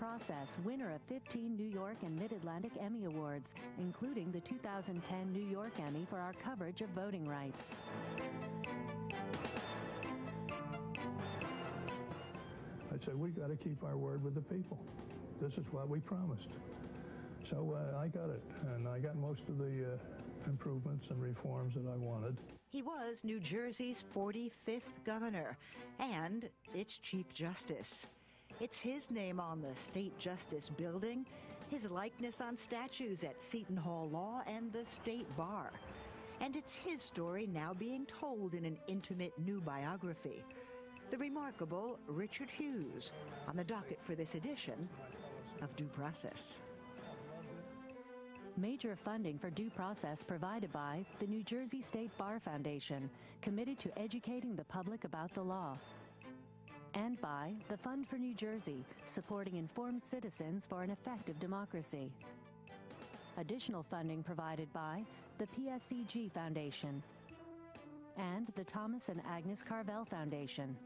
Process, winner of 15 New York and Mid-Atlantic Emmy Awards, including the 2010 New York Emmy for our coverage of voting rights. I said, we got to keep our word with the people. This is what we promised. So I got it, and I got most of the improvements and reforms that I wanted. He was New Jersey's 45th governor and its Chief Justice. It's his name on the State Justice Building, his likeness on statues at Seton Hall Law and the State Bar. And it's his story now being told in an intimate new biography. The remarkable Richard Hughes, on the docket for this edition of Due Process. Major funding for Due Process provided by the New Jersey State Bar Foundation, committed to educating the public about the law. And by the Fund for New Jersey, supporting informed citizens for an effective democracy. Additional funding provided by the PSCG Foundation and the Thomas and Agnes Carvel Foundation.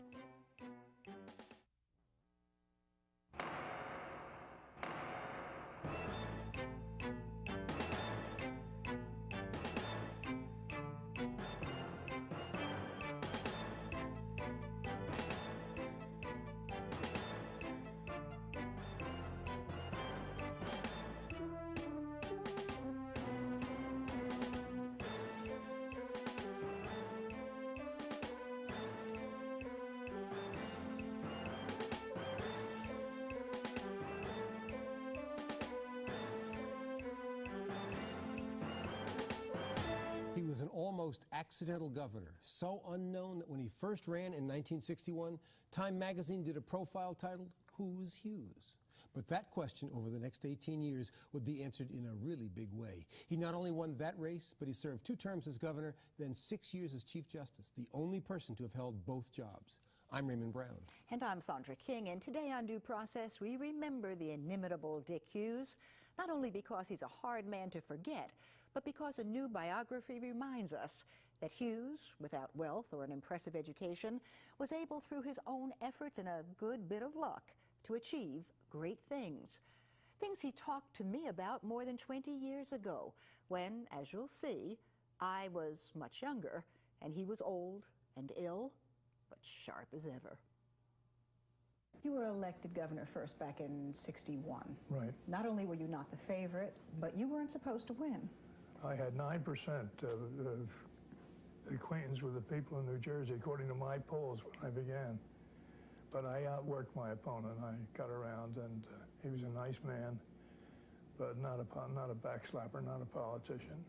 He was an almost accidental governor, so unknown that when he first ran in 1961, Time magazine did a profile titled, Who's Hughes? But that question over the next 18 years would be answered in a really big way. He not only won that race, but he served 2 terms as governor, then 6 years as Chief Justice, the only person to have held both jobs. I'm Raymond Brown. And I'm Sandra King, and today on Due Process, we remember the inimitable Dick Hughes, not only because he's a hard man to forget, but because a new biography reminds us that Hughes, without wealth or an impressive education, was able through his own efforts and a good bit of luck to achieve great things. Things he talked to me about more than 20 years ago, when, as you'll see, I was much younger and he was old and ill, but sharp as ever. You were elected governor first back in '61. Right. Not only were you not the favorite, but you weren't supposed to win. I had 9% of acquaintance with the people in New Jersey, according to my polls when I began. But I outworked my opponent. I got around, and he was a nice man, but not a backslapper, not a politician.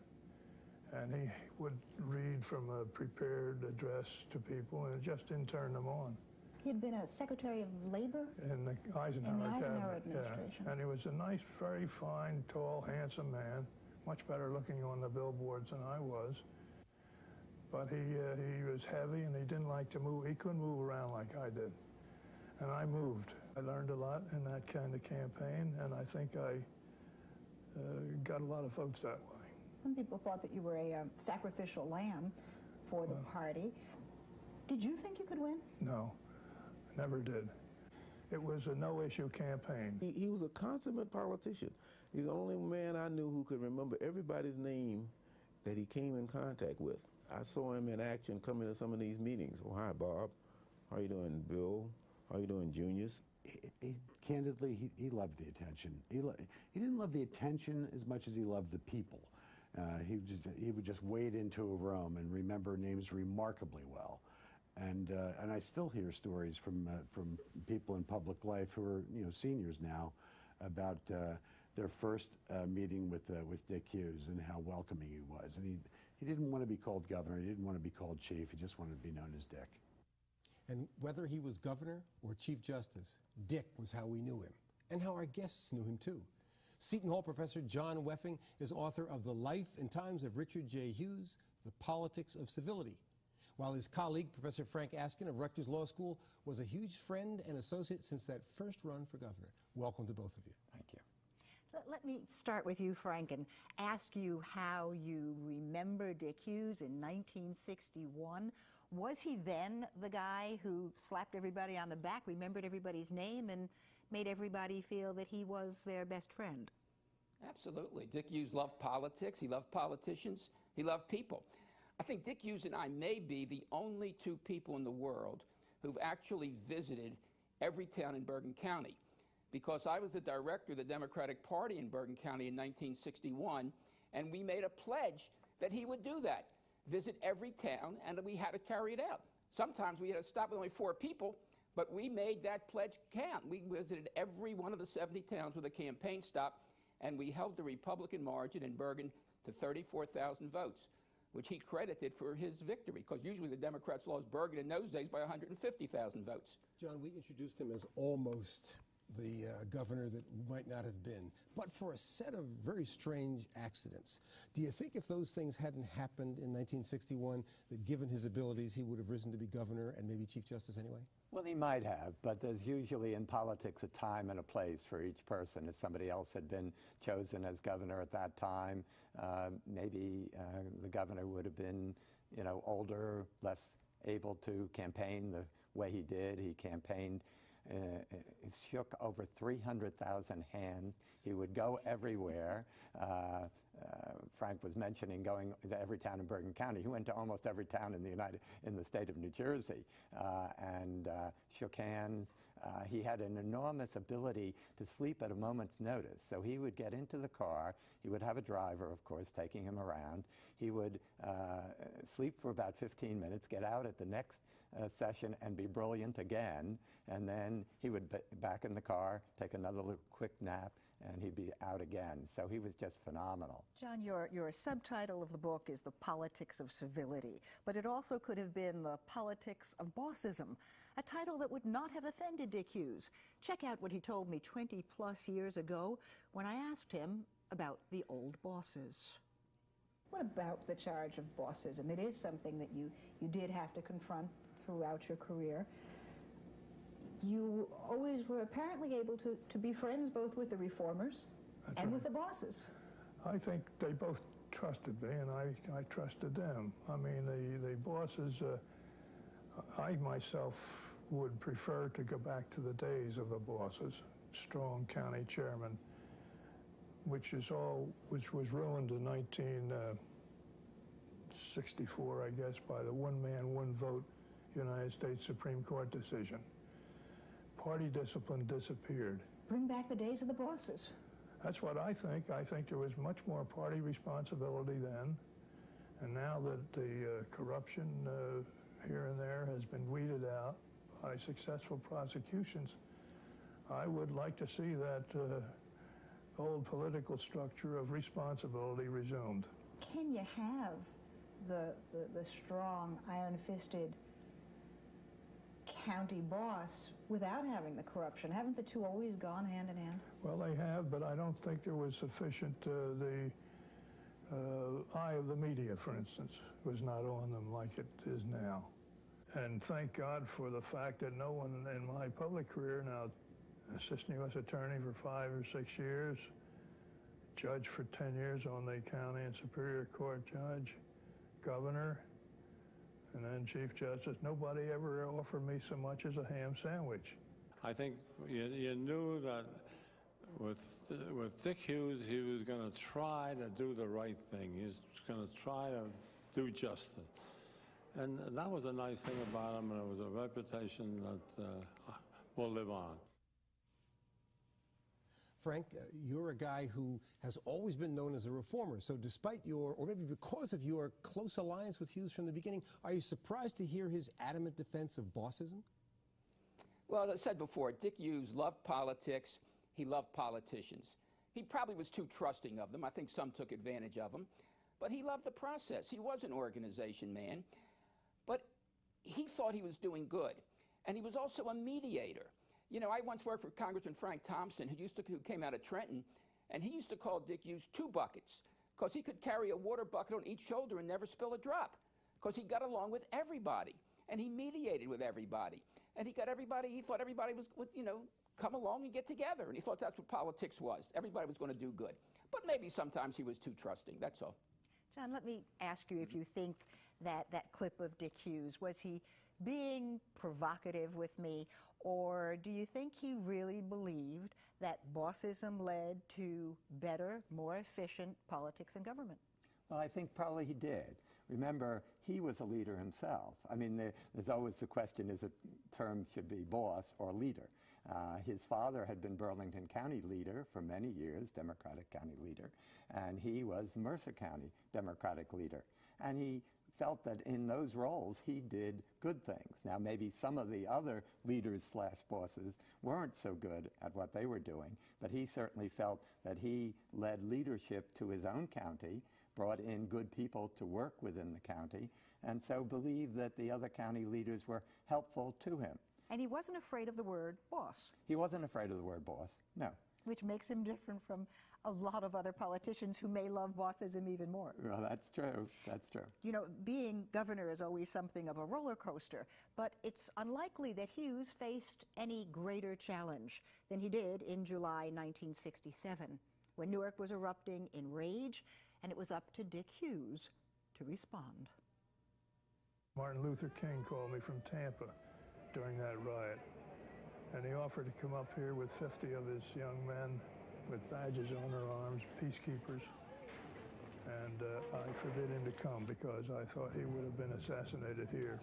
And he would read from a prepared address to people, and it just didn't turn them on. He had been a Secretary of Labor? In the Eisenhower cabinet, administration. Yeah. And he was a nice, very fine, tall, handsome man, much better looking on the billboards than I was. But he was heavy, and he didn't like to move. He couldn't move around like I did. And I moved. I learned a lot in that kind of campaign, and I think I got a lot of votes that way. Some people thought that you were a sacrificial lamb for the party. Did you think you could win? No, never did. It was a no-issue campaign. He was a consummate politician. He's the only man I knew who could remember everybody's name that he came in contact with. I saw him in action coming to some of these meetings. Oh, hi, Bob. How you doing, Bill? How you doing, Junius? Candidly, he loved the attention. He didn't love the attention as much as he loved the people. He would just wade into a room and remember names remarkably well. And I still hear stories from people in public life who are seniors now about their first meeting with Dick Hughes and how welcoming he was. And he didn't want to be called governor. He didn't want to be called chief. He just wanted to be known as Dick. And whether he was governor or Chief Justice, Dick was how we knew him, and how our guests knew him too. Seton Hall professor John Wefing is author of The Life and Times of Richard J. Hughes, The Politics of Civility, while his colleague, Professor Frank Askin of Rutgers Law School, was a huge friend and associate since that first run for governor. Welcome to both of you. Thank you. Let me start with you, Frank, and ask you how you remember Dick Hughes in 1961. Was he then the guy who slapped everybody on the back, remembered everybody's name, and made everybody feel that he was their best friend? Absolutely. Dick Hughes loved politics. He loved politicians. He loved people. I think Dick Hughes and I may be the only two people in the world who've actually visited every town in Bergen County, because I was the director of the Democratic Party in Bergen County in 1961, and we made a pledge that he would do that, visit every town, and we had to carry it out. Sometimes we had to stop with only 4 people, but we made that pledge count. We visited every one of the 70 towns with a campaign stop, and we held the Republican margin in Bergen to 34,000 votes, which he credited for his victory, because usually the Democrats lost Bergen in those days by 150,000 votes. John, we introduced him as almost the governor that might not have been, but for a set of very strange accidents. Do you think if those things hadn't happened in 1961, that given his abilities, he would have risen to be governor and maybe Chief Justice anyway? Well, he might have, but there's usually in politics a time and a place for each person. If somebody else had been chosen as governor at that time, maybe the governor would have been, older, less able to campaign the way he did. He campaigned, shook over 300,000 hands. He would go everywhere. Frank was mentioning going to every town in Bergen County. He went to almost every town in the state of New Jersey and shook hands. He had an enormous ability to sleep at a moment's notice. So he would get into the car. He would have a driver, of course, taking him around. He would sleep for about 15 minutes, get out at the next session and be brilliant again. And then he would be back in the car, take another quick nap, and he'd be out again. So he was just phenomenal. John, your subtitle of the book is The Politics of Civility, but it also could have been The Politics of Bossism, a title that would not have offended Dick Hughes. Check out what he told me 20-plus years ago when I asked him about the old bosses. What about the charge of bossism? It is something that you did have to confront throughout your career. You always were apparently able to be friends both with the reformers and with the bosses. I think they both trusted me, and I trusted them. I mean, the bosses, I myself would prefer to go back to the days of the bosses, strong county chairman, which was ruined in 1964, I guess, by the one-man, one-vote United States Supreme Court decision. Party discipline disappeared. Bring back the days of the bosses. That's what I think. I think there was much more party responsibility then. And now that the corruption here and there has been weeded out by successful prosecutions, I would like to see that old political structure of responsibility resumed. Can you have the strong, iron-fisted county boss without having the corruption? Haven't the two always gone hand in hand? Well, they have, but I don't think there was sufficient, the eye of the media, for instance, was not on them like it is now. And thank God for the fact that no one in my public career, now assistant U.S. attorney for 5 or 6 years, judge for 10 years on the county and superior court judge, governor, and then Chief Justice, nobody ever offered me so much as a ham sandwich. I think you knew that with Dick Hughes, he was going to try to do the right thing. He was going to try to do justice. And that was a nice thing about him, and it was a reputation that will live on. Frank, you're a guy who has always been known as a reformer. So despite your, or maybe because of your close alliance with Hughes from the beginning, are you surprised to hear his adamant defense of bossism? Well, as I said before, Dick Hughes loved politics. He loved politicians. He probably was too trusting of them. I think some took advantage of him. But he loved the process. He was an organization man. But he thought he was doing good. And he was also a mediator. You know, I once worked for Congressman Frank Thompson, who came out of Trenton, and he used to call Dick Hughes 2 buckets, because he could carry a water bucket on each shoulder and never spill a drop, because he got along with everybody, and he mediated with everybody. And he thought everybody would, come along and get together, and he thought that's what politics was. Everybody was going to do good. But maybe sometimes he was too trusting, that's all. John, let me ask you if you think that clip of Dick Hughes? Was he being provocative with me, or do you think he really believed that bossism led to better, more efficient politics and government? Well, I think probably he did. Remember, he was a leader himself. I mean, there's always the question, is it term should be boss or leader? His father had been Burlington County leader for many years, Democratic County leader, and he was Mercer County Democratic leader. And he felt that in those roles he did good things. Now, maybe some of the other leaders slash bosses weren't so good at what they were doing, but he certainly felt that he led leadership to his own county, brought in good people to work within the county, and so believed that the other county leaders were helpful to him. And he wasn't afraid of the word boss. He wasn't afraid of the word boss, no. Which makes him different from a lot of other politicians who may love bossism even more. Well, that's true. That's true. You know, being governor is always something of a roller coaster, but it's unlikely that Hughes faced any greater challenge than he did in July 1967, when Newark was erupting in rage, and it was up to Dick Hughes to respond. Martin Luther King called me from Tampa during that riot, and he offered to come up here with 50 of his young men with badges on their arms, peacekeepers, and I forbid him to come because I thought he would have been assassinated here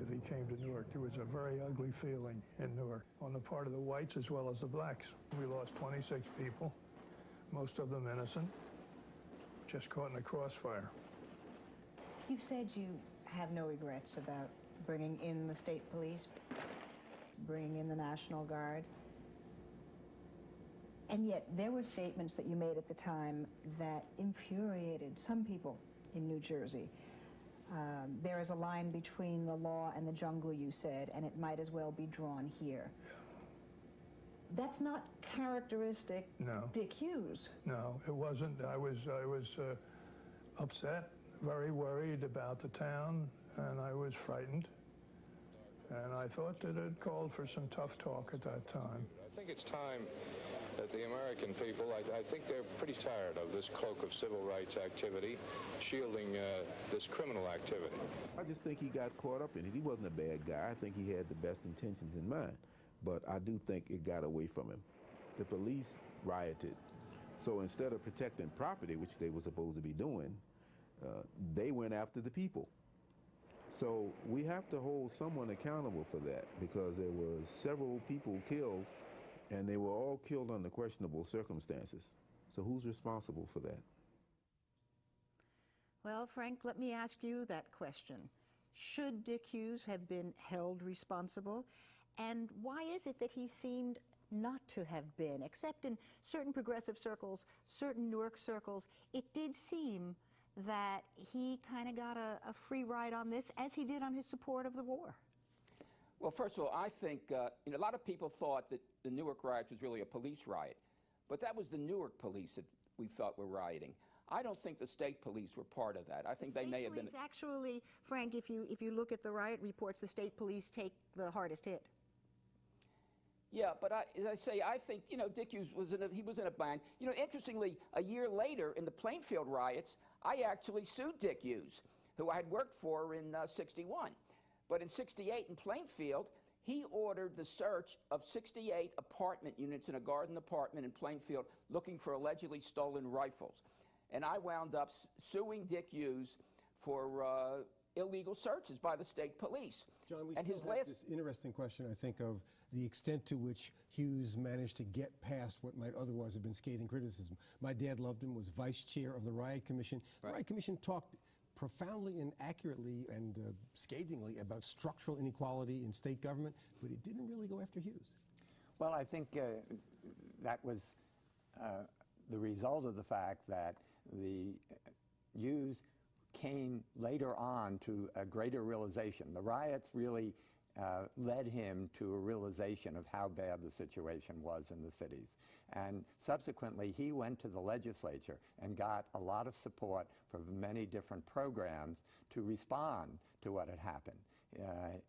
if he came to Newark. There was a very ugly feeling in Newark on the part of the whites as well as the blacks. We lost 26 people, most of them innocent, just caught in the crossfire. You said you have no regrets about bringing in the state police, bringing in the National Guard. And yet there were statements that you made at the time that infuriated some people in New Jersey. There is a line between the law and the jungle, you said, and it might as well be drawn here. Yeah. That's not characteristic No. Dick Hughes. No, it wasn't. I was upset, very worried about the town, and I was frightened. And I thought that it called for some tough talk at that time. I think it's time that the American people, I think they're pretty tired of this cloak of civil rights activity shielding this criminal activity. I just think he got caught up in it. He wasn't a bad guy. I think he had the best intentions in mind. But I do think it got away from him. The police rioted. So instead of protecting property, which they were supposed to be doing, they went after the people. So we have to hold someone accountable for that, because there were several people killed, and they were all killed under questionable circumstances. So who's responsible for that? Well, Frank, let me ask you that question. Should Dick Hughes have been held responsible? And why is it that he seemed not to have been, except in certain progressive circles, certain Newark circles? It did seem that he kind of got a free ride on this, as he did on his support of the war. Well, first of all, I think a lot of people thought that the Newark riots was really a police riot, but that was the Newark police that we felt were rioting. I don't think the state police were part of that. I think they may have been. Actually, Frank, if you look at the riot reports, the state police take the hardest hit. Yeah, but as I say, I think, Dick Hughes was in a band. Interestingly, a year later in the Plainfield riots, I actually sued Dick Hughes, who I had worked for in '61. But in '68 in Plainfield, he ordered the search of 68 apartment units in a garden apartment in Plainfield looking for allegedly stolen rifles. And I wound up suing Dick Hughes for illegal searches by the state police. John, we and still have this interesting question, I think, of the extent to which Hughes managed to get past what might otherwise have been scathing criticism. My dad loved him, was vice chair of the Riot Commission. The Riot Commission talked profoundly and accurately and scathingly about structural inequality in state government, but it didn't really go after Hughes. Well, I think that was the result of the fact that the Hughes came later on to a greater realization. The riots really led him to a realization of how bad the situation was in the cities. And subsequently, he went to the legislature and got a lot of support for many different programs to respond to what had happened.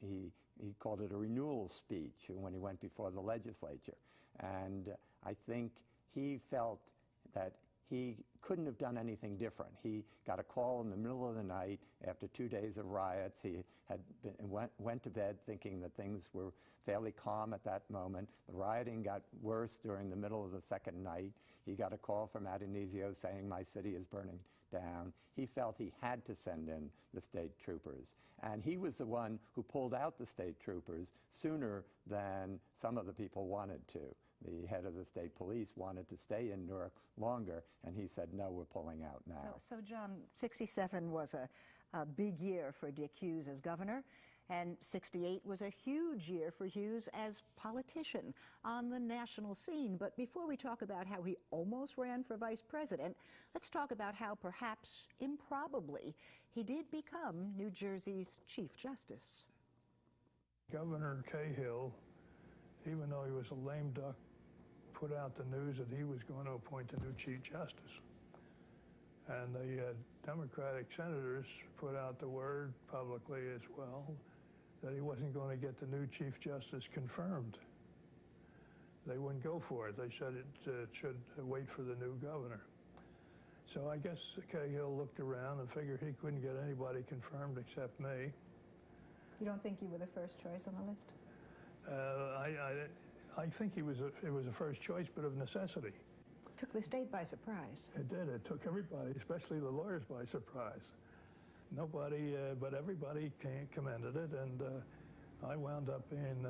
He called it a renewal speech when he went before the legislature. And I think he felt that he couldn't have done anything different. He got a call in the middle of the night after 2 days of riots. He had went to bed thinking that things were fairly calm at that moment. The rioting got worse during the middle of the second night. He got a call from Adonisio saying, "My city is burning down." He felt he had to send in the state troopers. And he was the one who pulled out the state troopers sooner than some of the people wanted to. The head of the state police wanted to stay in Newark longer, and he said, "No, we're pulling out now." So John, 67 was a big year for Dick Hughes as governor, and 68 was a huge year for Hughes as politician on the national scene. But before we talk about how he almost ran for vice president, let's talk about how perhaps improbably he did become New Jersey's Chief Justice. Governor Cahill, even though he was a lame duck, put out the news that he was going to appoint a new Chief Justice. And the Democratic senators put out the word publicly as well that he wasn't going to get the new Chief Justice confirmed. They wouldn't go for it. They said it should wait for the new governor. So I guess Cahill looked around and figured he couldn't get anybody confirmed except me. You don't think you were the first choice on the list? I think it was a first choice, but of necessity. Took the state by surprise. It did. It took everybody, especially the lawyers, by surprise. Nobody, but everybody commended it, and I wound up being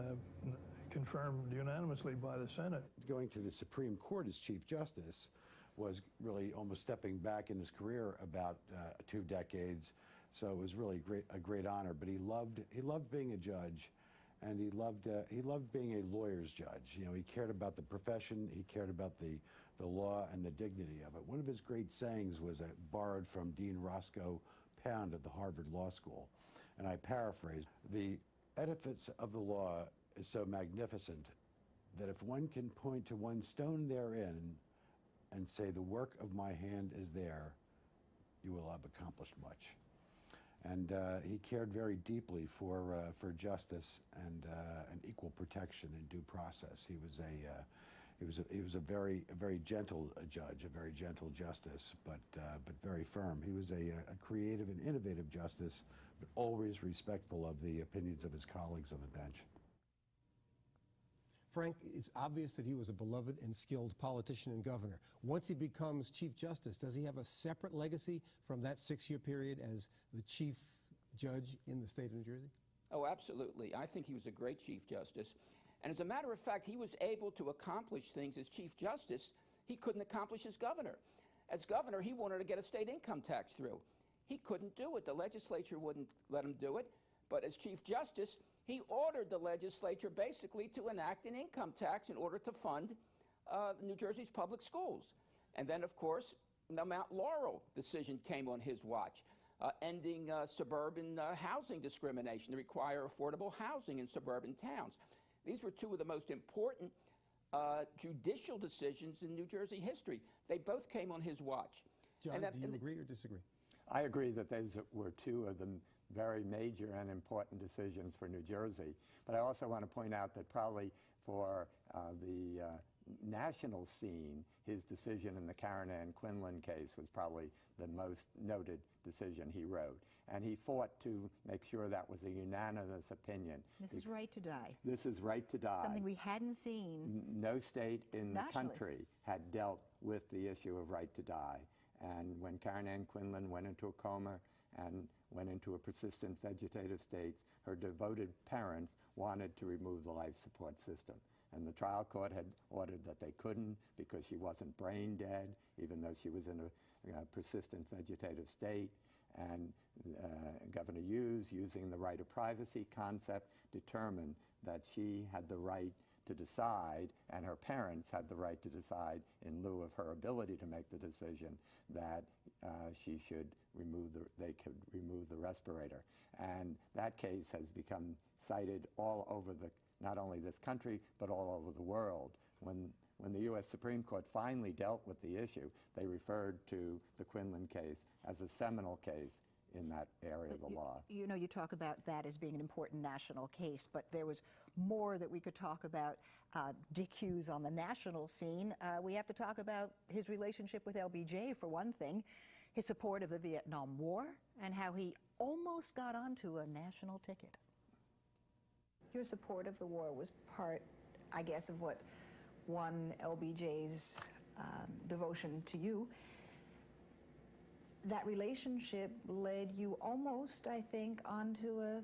confirmed unanimously by the Senate. Going to the Supreme Court as Chief Justice was really almost stepping back in his career about 2 decades, so it was really a great honor. But he loved being a judge. And he loved being a lawyer's judge. You know, he cared about the profession, he cared about the law and the dignity of it. One of his great sayings was borrowed from Dean Roscoe Pound at the Harvard Law School. And I paraphrase, "The edifice of the law is so magnificent that if one can point to one stone therein and say, 'The work of my hand is there,' you will have accomplished much." And he cared very deeply for justice and equal protection and due process. He was a very gentle judge, a very gentle justice, but very firm. He was a creative and innovative justice, but always respectful of the opinions of his colleagues on the bench. Frank, it's obvious that he was a beloved and skilled politician and governor. Once he becomes Chief Justice, does he have a separate legacy from that 6-year period as the Chief Judge in the state of New Jersey? Oh, absolutely. I think he was a great Chief Justice. And as a matter of fact, he was able to accomplish things as Chief Justice he couldn't accomplish as governor. As governor, he wanted to get a state income tax through. He couldn't do it. The legislature wouldn't let him do it. But as Chief Justice, he ordered the legislature basically to enact an income tax in order to fund New Jersey's public schools. And then, of course, the Mount Laurel decision came on his watch, ending suburban housing discrimination to require affordable housing in suburban towns. These were 2 of the most important judicial decisions in New Jersey history. They both came on his watch. John, do you agree or disagree? I agree that those were 2 of the very major and important decisions for New Jersey. But I also want to point out that probably for the national scene, his decision in the Karen Ann Quinlan case was probably the most noted decision he wrote. And he fought to make sure that was a unanimous opinion. This is right to die. This is right to die. Something we hadn't seen. No state in the nationally. country had dealt with the issue of right to die. And when Karen Ann Quinlan went into a coma and went into a persistent vegetative state, her devoted parents wanted to remove the life support system. And the trial court had ordered that they couldn't because she wasn't brain dead, even though she was in a persistent vegetative state. And Governor Hughes, using the right of privacy concept, determined that she had the right to decide, and her parents had the right to decide, in lieu of her ability to make the decision, that they could remove the respirator. And that case has become cited all over not only this country, but all over the world. When the U.S. Supreme Court finally dealt with the issue, they referred to the Quinlan case as a seminal case in that area of the law. You know, you talk about that as being an important national case, but there was more that we could talk about Dick Hughes on the national scene. We have to talk about his relationship with LBJ, for one thing, his support of the Vietnam War, and how he almost got onto a national ticket. Your support of the war was part, I guess, of what won LBJ's devotion to you. That relationship led you almost, I think, onto a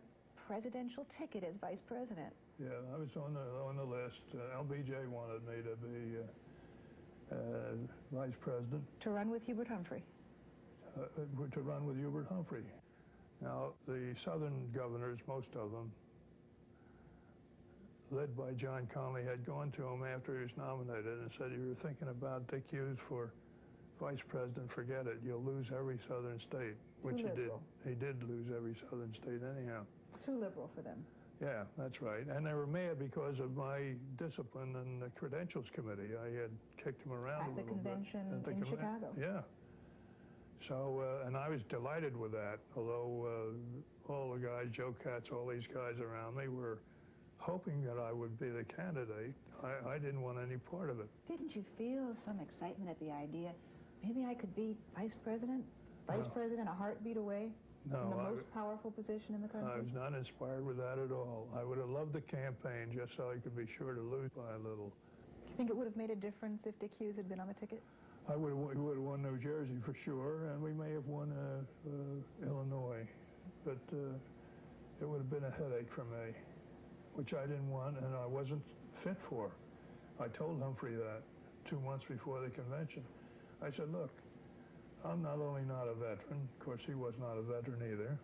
presidential ticket as vice president. Yeah, I was on the list. LBJ wanted me to be vice president. To run with Hubert Humphrey. To run with Hubert Humphrey. Now, the Southern governors, most of them, led by John Connally, had gone to him after he was nominated and said, "If you're thinking about Dick Hughes for vice president, forget it. You'll lose every southern state," which he did. He did lose every southern state anyhow. Too liberal for them. Yeah, that's right. And they were mad because of my discipline in the Credentials Committee. I had kicked him around a little bit. At the convention in Chicago. Yeah. So, and I was delighted with that, although all the guys, Joe Katz, all these guys around me were hoping that I would be the candidate. I didn't want any part of it. Didn't you feel some excitement at the idea, maybe I could be vice president? Vice president a heartbeat away from the most powerful position in the country? I was not inspired with that at all. I would have loved the campaign just so I could be sure to lose by a little. Do you think it would have made a difference if Dick Hughes had been on the ticket? We would have won New Jersey for sure, and we may have won Illinois, but it would have been a headache for me, which I didn't want and I wasn't fit for. I told Humphrey that 2 months before the convention. I said, look, I'm not only not a veteran, of course he was not a veteran either.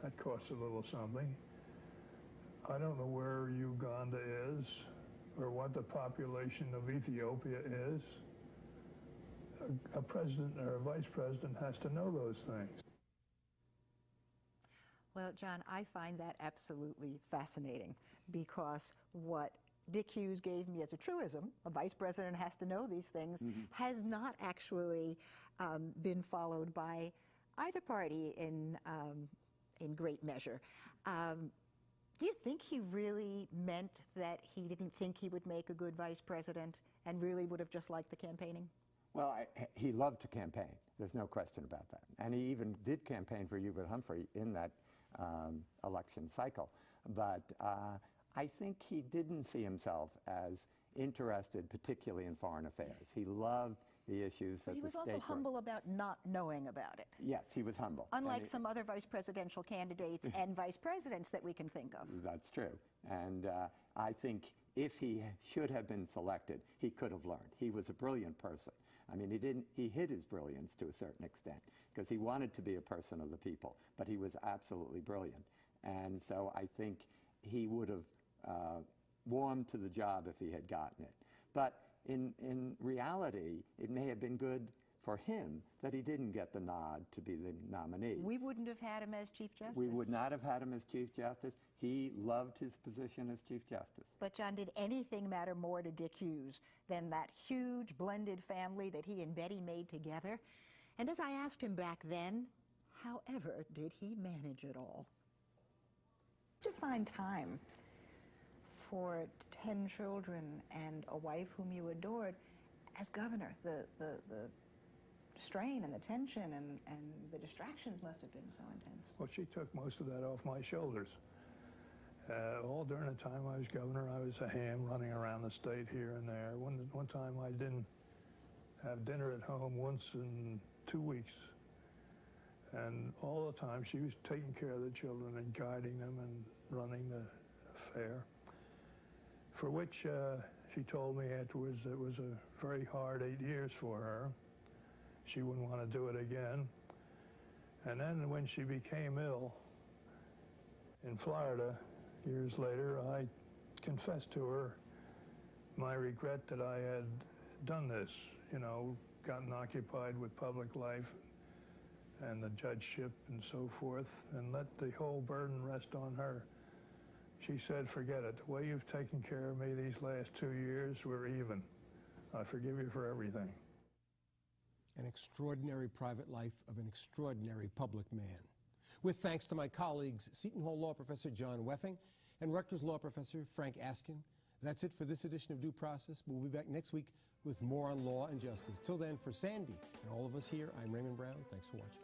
That costs a little something. I don't know where Uganda is or what the population of Ethiopia is. A president or a vice president has to know those things. Well, John, I find that absolutely fascinating because what Dick Hughes gave me as a truism, a vice president has to know these things, has not actually been followed by either party in great measure. Do you think he really meant that he didn't think he would make a good vice president and really would have just liked the campaigning? Well, he loved to campaign. There's no question about that. And he even did campaign for Hubert Humphrey in that election cycle. But I think he didn't see himself as interested particularly in foreign affairs. He loved the issues that the state... But he was also humble about not knowing about it. Yes, he was humble. Unlike some other vice presidential candidates and vice presidents that we can think of. That's true. And I think if he should have been selected, he could have learned. He was a brilliant person. I mean, he hid his brilliance to a certain extent because he wanted to be a person of the people, but he was absolutely brilliant. And so I think he would have warmed to the job if he had gotten it. But in reality, it may have been good for him that he didn't get the nod to be the nominee. We wouldn't have had him as Chief Justice. We would not have had him as Chief Justice. He loved his position as Chief Justice. But John, did anything matter more to Dick Hughes than that huge blended family that he and Betty made together? And as I asked him back then, however did he manage it all? To find time for 10 children and a wife whom you adored as governor, the strain and the tension and the distractions must have been so intense. Well, she took most of that off my shoulders. All during the time I was governor, I was a ham running around the state here and there. One time I didn't have dinner at home once in 2 weeks. And all the time she was taking care of the children and guiding them and running the affair, for which she told me afterwards it was a very hard 8 years for her. She wouldn't want to do it again. And then when she became ill in Florida, years later, I confessed to her my regret that I had done this, you know, gotten occupied with public life and the judgeship and so forth, and let the whole burden rest on her. She said, forget it. The way you've taken care of me these last 2 years, we're even. I forgive you for everything. An extraordinary private life of an extraordinary public man. with thanks to my colleagues, Seton Hall Law Professor John Wefing and Rutgers Law Professor Frank Askin. That's it for this edition of Due Process, but we'll be back next week with more on law and justice. Till then, for Sandy and all of us here, I'm Raymond Brown. Thanks for watching.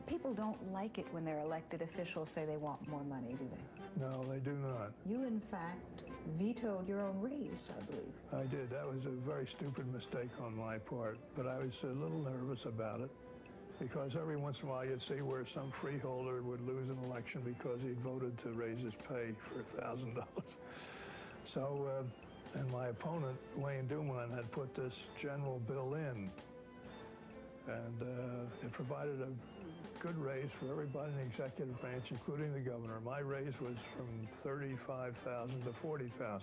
People don't like it when their elected officials say they want more money, do they? No, they do not. You, in fact, vetoed your own raise, I believe. I did. That was a very stupid mistake on my part, but I was a little nervous about it because every once in a while you'd see where some freeholder would lose an election because he'd voted to raise his pay for $1,000. So, and my opponent, Wayne Duman, had put this general bill in, and it provided a good raise for everybody in the executive branch, including the governor. My raise was from $35,000 to $40,000.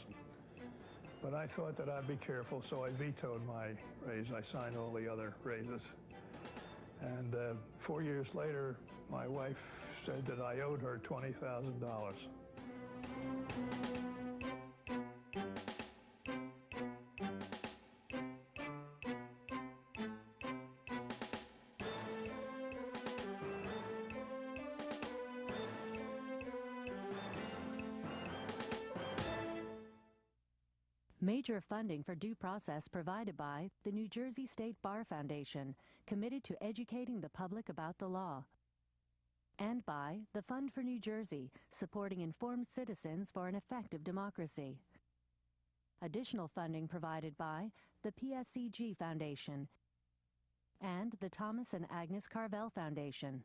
But I thought that I'd be careful, so I vetoed my raise. I signed all the other raises. And 4 years later, my wife said that I owed her $20,000. Major funding for due process provided by the New Jersey State Bar Foundation, committed to educating the public about the law. And by the Fund for New Jersey, supporting informed citizens for an effective democracy. Additional funding provided by the PSCG Foundation and the Thomas and Agnes Carvel Foundation.